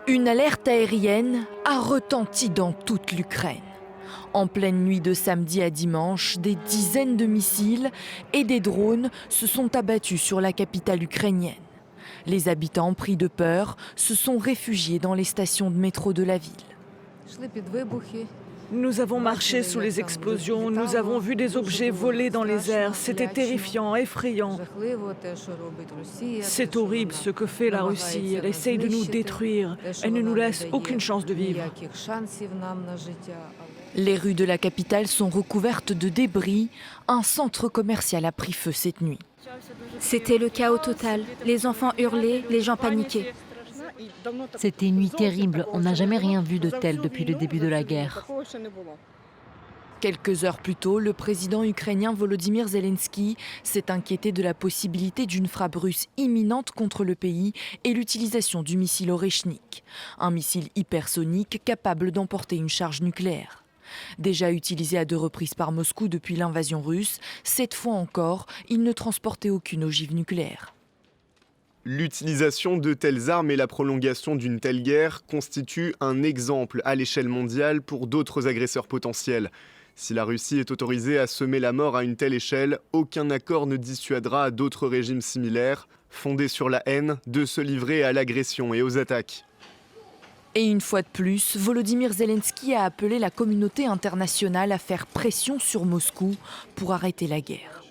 Une alerte aérienne a retenti dans toute l'Ukraine. En pleine nuit de samedi à dimanche, des dizaines de missiles et des drones se sont abattus sur la capitale ukrainienne. Les habitants, pris de peur, se sont réfugiés dans les stations de métro de la ville. Nous avons marché sous les explosions, nous avons vu des objets voler dans les airs, c'était terrifiant, effrayant. C'est horrible ce que fait la Russie, elle essaye de nous détruire, elle ne nous laisse aucune chance de vivre. Les rues de la capitale sont recouvertes de débris. Un centre commercial a pris feu cette nuit. C'était le chaos total. Les enfants hurlaient, les gens paniquaient. C'était une nuit terrible. On n'a jamais rien vu de tel depuis le début de la guerre. Quelques heures plus tôt, le président ukrainien Volodymyr Zelensky s'est inquiété de la possibilité d'une frappe russe imminente contre le pays et l'utilisation du missile Oreshnik, un missile hypersonique capable d'emporter une charge nucléaire. Déjà utilisé à 2 reprises par Moscou depuis l'invasion russe, cette fois encore, il ne transportait aucune ogive nucléaire. L'utilisation de telles armes et la prolongation d'une telle guerre constituent un exemple à l'échelle mondiale pour d'autres agresseurs potentiels. Si la Russie est autorisée à semer la mort à une telle échelle, aucun accord ne dissuadera d'autres régimes similaires, fondés sur la haine, de se livrer à l'agression et aux attaques. Et une fois de plus, Volodymyr Zelensky a appelé la communauté internationale à faire pression sur Moscou pour arrêter la guerre.